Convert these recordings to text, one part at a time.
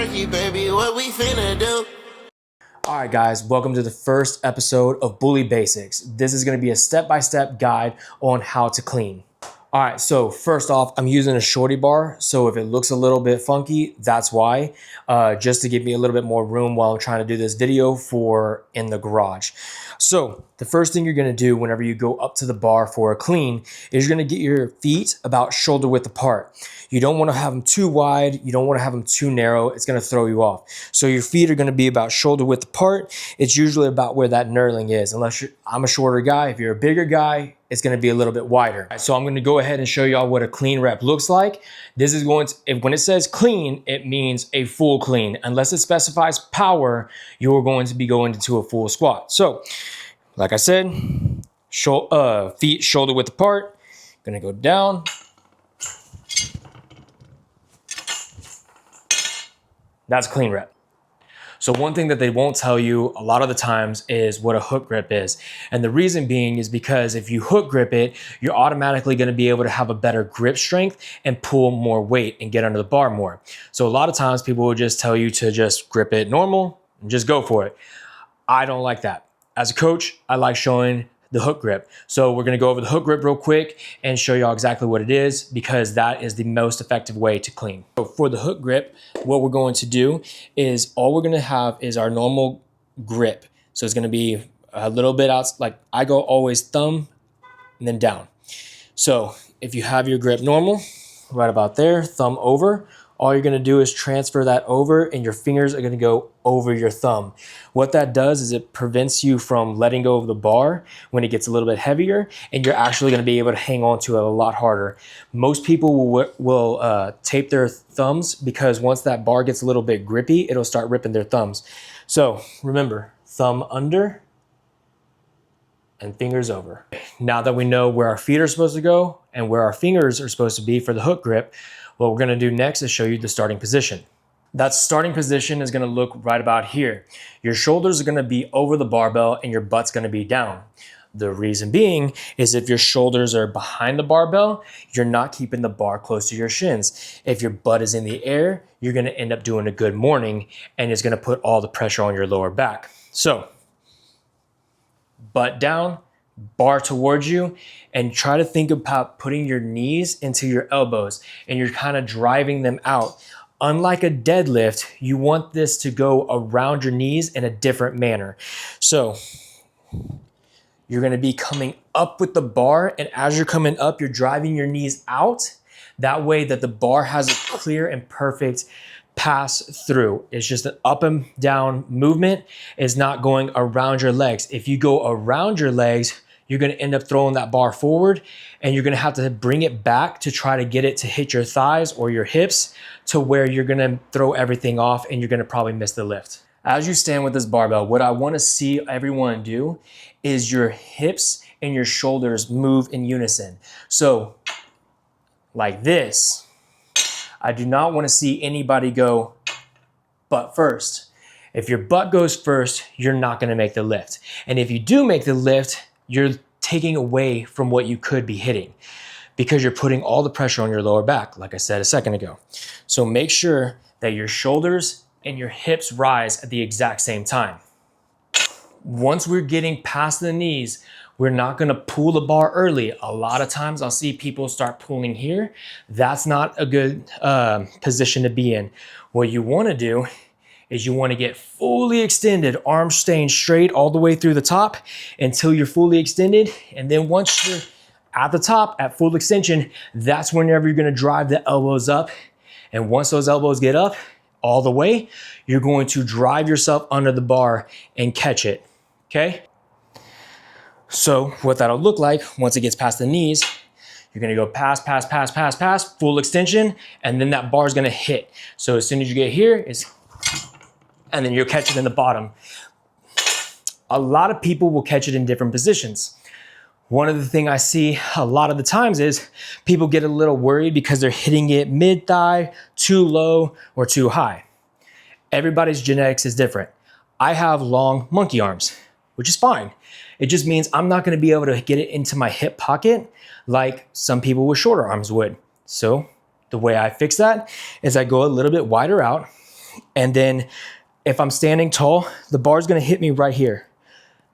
Baby, what we finna do? All right, guys, welcome to the first episode of Bully Basics. This is going to be a step-by-step guide on how to clean. All right, so first off, I'm using a shorty bar. So if it looks a little bit funky, that's why, just to give me a little bit more room while I'm trying to do this video for in the garage. So the first thing you're gonna do whenever you go up to the bar for a clean is you're gonna get your feet about shoulder width apart. You don't wanna have them too wide. You don't wanna have them too narrow. It's gonna throw you off. So your feet are gonna be about shoulder width apart. It's usually about where that knurling is. I'm a shorter guy. If you're a bigger guy, it's gonna be a little bit wider. So I'm gonna go ahead and show y'all what a clean rep looks like. This is going to, when it says clean, it means a full clean. Unless it specifies power, you're going to be going into a full squat. So, like I said, feet shoulder width apart. Gonna go down. That's clean rep. So one thing that they won't tell you a lot of the times is what a hook grip is. And the reason being is because if you hook grip it, you're automatically gonna be able to have a better grip strength and pull more weight and get under the bar more. So a lot of times people will just tell you to just grip it normal and just go for it. I don't like that. As a coach, I like showing the hook grip. So we're gonna go over the hook grip real quick and show y'all exactly what it is because that is the most effective way to clean. So for the hook grip, what we're going to do is all we're gonna have is our normal grip. So it's gonna be a little bit out, like I go always thumb and then down. So if you have your grip normal, right about there, thumb over, all you're gonna do is transfer that over and your fingers are gonna go over your thumb. What that does is it prevents you from letting go of the bar when it gets a little bit heavier and you're actually gonna be able to hang on to it a lot harder. Most people will tape their thumbs because once that bar gets a little bit grippy, it'll start ripping their thumbs. So remember, thumb under and fingers over. Now that we know where our feet are supposed to go and where our fingers are supposed to be for the hook grip, what we're gonna do next is show you the starting position. That starting position is gonna look right about here. Your shoulders are gonna be over the barbell and your butt's gonna be down. The reason being is if your shoulders are behind the barbell, you're not keeping the bar close to your shins. If your butt is in the air, you're gonna end up doing a good morning and it's gonna put all the pressure on your lower back. So, butt down, bar towards you, and try to think about putting your knees into your elbows and you're kind of driving them out. Unlike a deadlift, you want this to go around your knees in a different manner. So you're gonna be coming up with the bar, and as you're coming up, you're driving your knees out. That way that the bar has a clear and perfect pass through. It's just an up and down movement. It's not going around your legs. If you go around your legs, you're gonna end up throwing that bar forward and you're gonna have to bring it back to try to get it to hit your thighs or your hips to where you're gonna throw everything off and you're gonna probably miss the lift. As you stand with this barbell, what I wanna see everyone do is your hips and your shoulders move in unison. So like this, I do not wanna see anybody go butt first. If your butt goes first, you're not gonna make the lift. And if you do make the lift, you're taking away from what you could be hitting because you're putting all the pressure on your lower back, like I said a second ago. So make sure that your shoulders and your hips rise at the exact same time. Once we're getting past the knees, we're not gonna pull the bar early. A lot of times I'll see people start pulling here. That's not a good position to be in. What you wanna do is you wanna get fully extended, arms staying straight all the way through the top until you're fully extended. And then once you're at the top, at full extension, that's whenever you're gonna drive the elbows up. And once those elbows get up all the way, you're going to drive yourself under the bar and catch it, okay? So what that'll look like once it gets past the knees, you're gonna go pass, full extension, and then that bar is gonna hit. So as soon as you get here, and then you'll catch it in the bottom. A lot of people will catch it in different positions. One of the things I see a lot of the times is people get a little worried because they're hitting it mid-thigh, too low, or too high. Everybody's genetics is different. I have long monkey arms, which is fine. It just means I'm not gonna be able to get it into my hip pocket like some people with shorter arms would. So the way I fix that is I go a little bit wider out, And then if I'm standing tall, the bar is gonna hit me right here.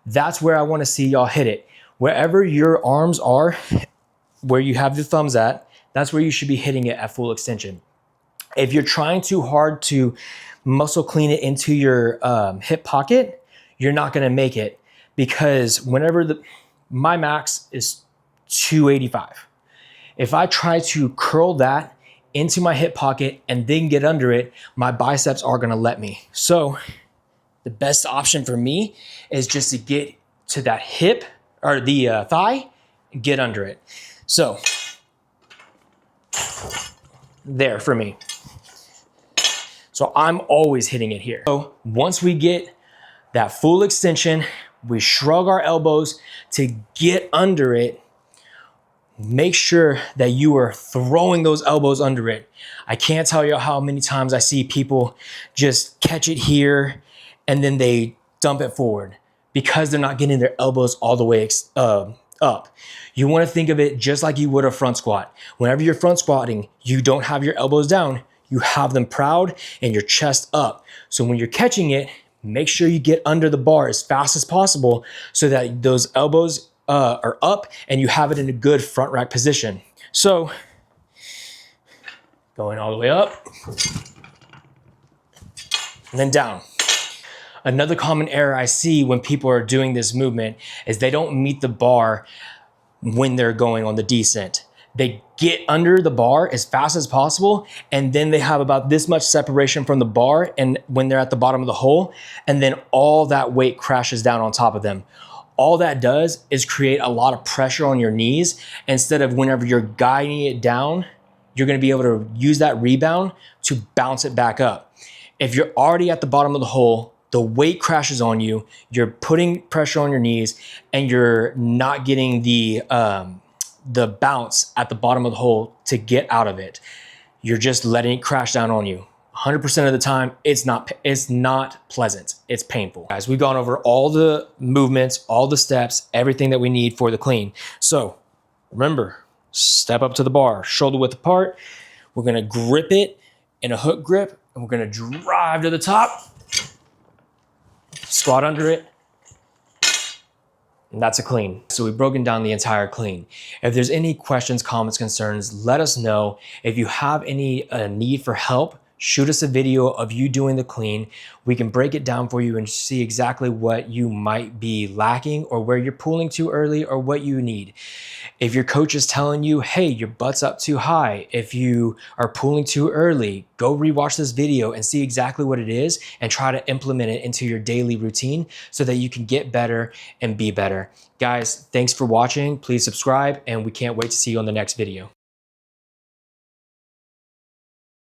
That's where I wanna see y'all hit it. Wherever your arms are, where you have the thumbs at, that's where you should be hitting it at full extension. If you're trying too hard to muscle clean it into your hip pocket, you're not gonna make it, because whenever my max is 285. If I try to curl that into my hip pocket and then get under it, my biceps are gonna let me. So the best option for me is just to get to that hip or the thigh, and get under it. So there for me. So I'm always hitting it here. So once we get that full extension, we shrug our elbows to get under it. Make sure that you are throwing those elbows under it. I can't tell you how many times I see people just catch it here and then they dump it forward because they're not getting their elbows all the way up. You want to think of it just like you would a front squat. Whenever you're front squatting, you don't have your elbows down, you have them proud and your chest up. So when you're catching it, make sure you get under the bar as fast as possible so that those elbows are up and you have it in a good front rack position. So going all the way up and then down. Another common error I see when people are doing this movement is they don't meet the bar when they're going on the descent. They get under the bar as fast as possible, and then they have about this much separation from the bar and when they're at the bottom of the hole, and then all that weight crashes down on top of them. All that does is create a lot of pressure on your knees. Instead of whenever you're guiding it down, you're gonna be able to use that rebound to bounce it back up. If you're already at the bottom of the hole, the weight crashes on you, you're putting pressure on your knees, and you're not getting the bounce at the bottom of the hole to get out of it. You're just letting it crash down on you. 100% of the time, it's not pleasant. It's painful. Guys, we've gone over all the movements, all the steps, everything that we need for the clean. So remember, step up to the bar, shoulder width apart. We're gonna grip it in a hook grip, and we're gonna drive to the top, squat under it, and that's a clean. So we've broken down the entire clean. If there's any questions, comments, concerns, let us know. If you have any need for help, shoot us a video of you doing the clean. We can break it down for you and see exactly what you might be lacking or where you're pulling too early or what you need. If your coach is telling you, hey, your butt's up too high, if you are pulling too early, go rewatch this video and see exactly what it is and try to implement it into your daily routine so that you can get better and be better. Guys, thanks for watching. Please subscribe, and we can't wait to see you on the next video.